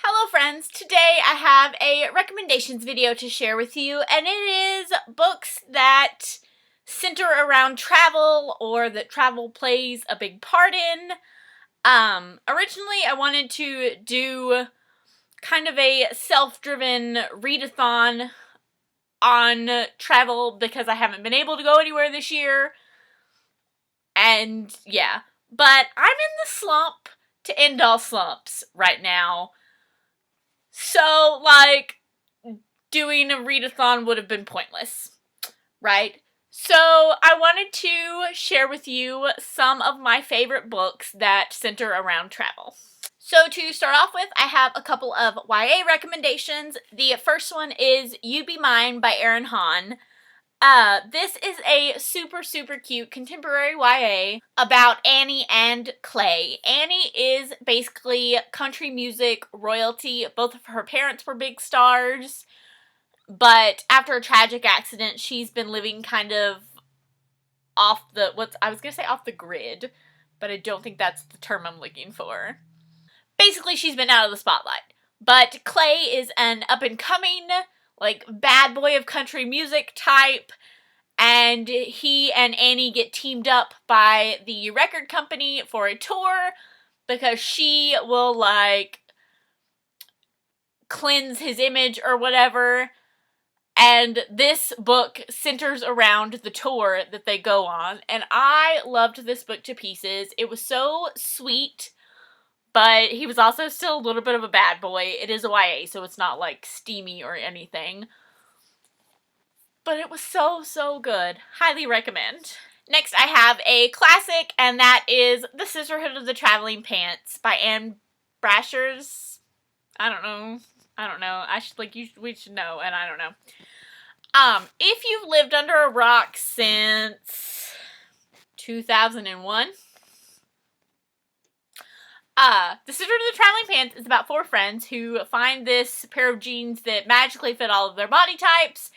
Hello friends, today I have a recommendations video to share with you, and it is books that center around travel or that travel plays a big part in. Originally I wanted to do kind of a self-driven readathon on travel because I haven't been able to go anywhere this year, and yeah, but I'm in the slump to end all slumps right now. So, doing a readathon would have been pointless, right? So, I wanted to share with you some of my favorite books that center around travel. So, to start off with, I have a couple of YA recommendations. The first one is You Be Mine by Erin Hahn. This is a super cute contemporary YA about Annie and Clay. Annie is basically country music royalty. Both of her parents were big stars, but after a tragic accident, she's been living kind of off the, off the grid, but I don't think that's the term I'm looking for. Basically, she's been out of the spotlight. But Clay is an up-and-coming, bad boy of country music type, and he and Annie get teamed up by the record company for a tour because she will, cleanse his image or whatever. And this book centers around the tour that they go on, and I loved this book to pieces. It was so sweet, but he was also still a little bit of a bad boy. It is a YA, so it's not, steamy or anything. But it was so good. Highly recommend. Next, I have a classic, and that is The Sisterhood of the Traveling Pants by Anne Brashers. I don't know. We should know, and I don't know. If you've lived under a rock since 2001, The Sisterhood of the Traveling Pants is about four friends who find this pair of jeans that magically fit all of their body types,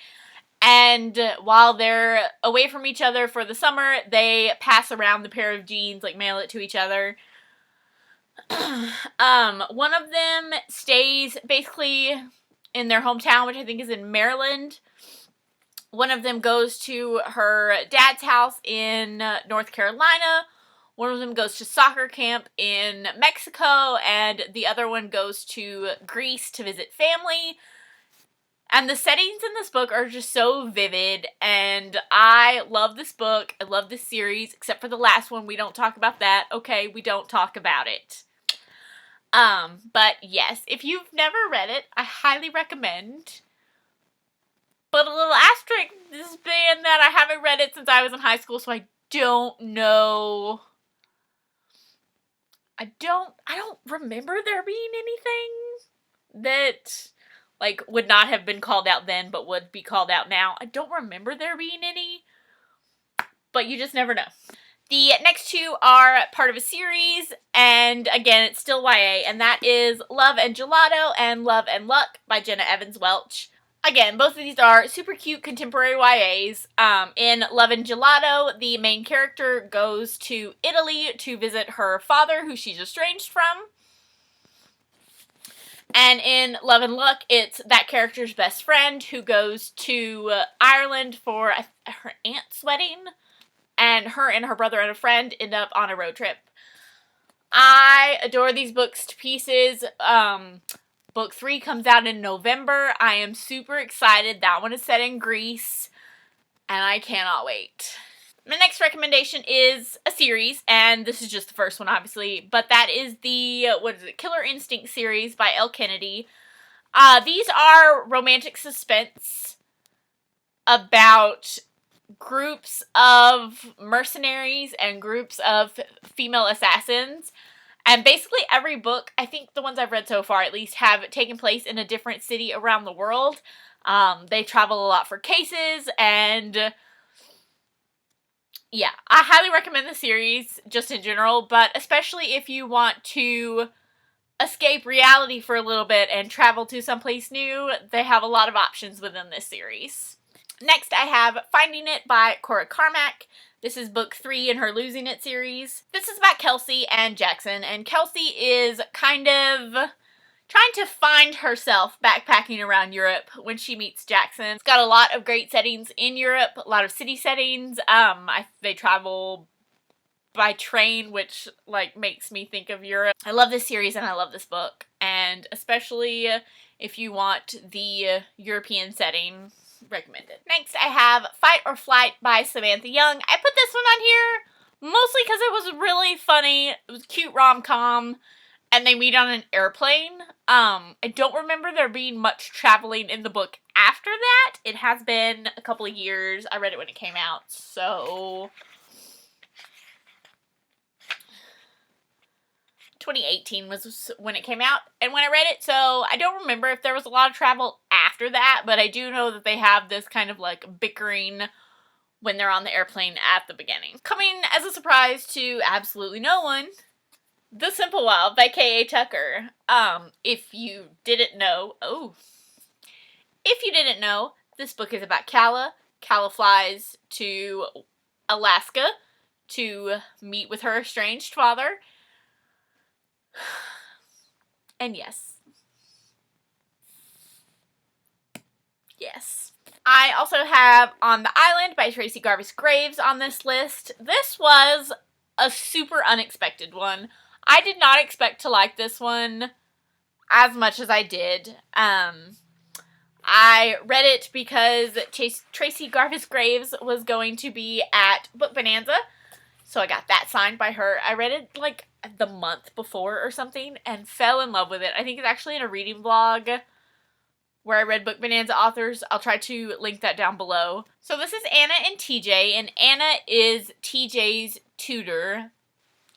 and while they're away from each other for the summer, they pass around the pair of jeans, mail it to each other. One of them stays basically in their hometown, which I think is in Maryland. One of them goes to her dad's house in North Carolina. One of them goes to soccer camp in Mexico, and the other one goes to Greece to visit family. And the settings in this book are just so vivid, and I love this book. I love this series, except for the last one. We don't talk about that. Okay, we don't talk about it. But yes, if you've never read it, I highly recommend. But a little asterisk, this being that I haven't read it since I was in high school, so I don't know. I don't remember there being anything that, would not have been called out then, but would be called out now. I don't remember there being any, but you just never know. The next two are part of a series, and again, it's still YA, and that is Love and Gelato and Love and Luck by Jenna Evans Welch. Again, both of these are super cute contemporary YAs. In Love and Gelato, the main character goes to Italy to visit her father, who she's estranged from. And in Love and Luck, it's that character's best friend who goes to Ireland for her aunt's wedding. And her and her brother and a friend end up on a road trip. I adore these books to pieces. Book 3 comes out in November. I am super excited. That one is set in Greece, and I cannot wait. My next recommendation is a series, and this is just the first one, obviously, but that is the, Killer Instinct series by Elle Kennedy. These are romantic suspense about groups of mercenaries and groups of female assassins. And basically every book, I think the ones I've read so far at least, have taken place in a different city around the world. They travel a lot for cases, and yeah, I highly recommend the series just in general, but especially if you want to escape reality for a little bit and travel to someplace new, they have a lot of options within this series. Next, I have Finding It by Cora Carmack. This is book 3 in her Losing It series. This is about Kelsey and Jackson, and Kelsey is kind of trying to find herself backpacking around Europe when she meets Jackson. It's got a lot of great settings in Europe, a lot of city settings. They travel by train, which like makes me think of Europe. I love this series and I love this book, and especially if you want the European setting, recommended. Next I have Fight or Flight by Samantha Young. I put this one on here mostly because it was really funny. It was a cute rom-com and they meet on an airplane. I don't remember there being much traveling in the book after that. It has been a couple of years. I read it when it came out, so 2018 was when it came out and when I read it, so I don't remember if there was a lot of travel after that, but I do know that they have this kind of like bickering when they're on the airplane at the beginning. Coming as a surprise to absolutely no one, The Simple Wild by K.A. Tucker. If you didn't know, this book is about Calla. Calla flies to Alaska to meet with her estranged father. And yes. I also have On the Island by Tracy Garvis Graves on this list. This was a super unexpected one. I did not expect to like this one as much as I did. I read it because Tracy Garvis Graves was going to be at Book Bonanza, so I got that signed by her. I read it like the month before or something and fell in love with it. I think it's actually in a reading blog where I read Book Bonanza authors. I'll try to link that down below. So this is Anna and TJ, and Anna is TJ's tutor.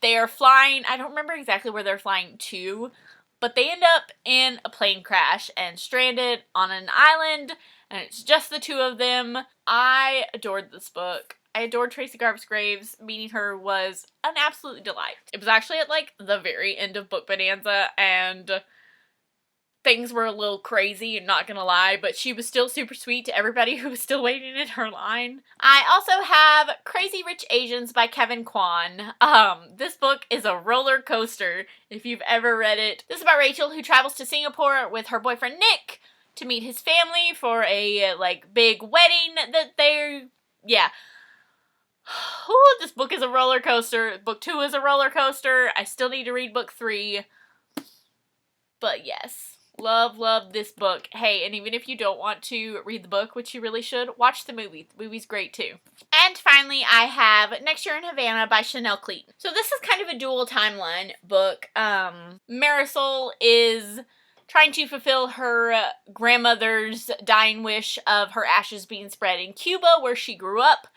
They are flying, I don't remember exactly where they're flying to, but they end up in a plane crash and stranded on an island, and it's just the two of them. I adored this book. I adored Tracy Garvis Graves. Meeting her was an absolute delight. It was actually at like the very end of Book Bonanza, and things were a little crazy, I'm not gonna lie, but she was still super sweet to everybody who was still waiting in her line. I also have Crazy Rich Asians by Kevin Kwan. This book is a roller coaster if you've ever read it. This is about Rachel, who travels to Singapore with her boyfriend Nick to meet his family for a like big wedding that they're, Ooh, this book is a roller coaster. Book 2 is a roller coaster. I still need to read book 3. But yes. Love this book. Hey, and even if you don't want to read the book, which you really should, watch the movie. The movie's great too. And finally, I have Next Year in Havana by Chanel Cleeton. So this is kind of a dual timeline book. Marisol is trying to fulfill her grandmother's dying wish of her ashes being spread in Cuba, where she grew up.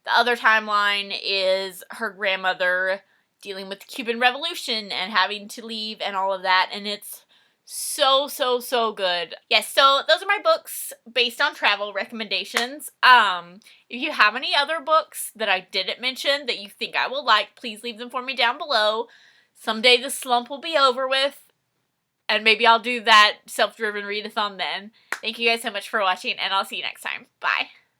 The other timeline is her grandmother dealing with the Cuban Revolution and having to leave and all of that, and it's so good. Yes, so those are my books based on travel recommendations. If you have any other books that I didn't mention that you think I will like, please leave them for me down below. Someday the slump will be over with, and maybe I'll do that self-driven readathon then. Thank you guys so much for watching, and I'll see you next time. Bye.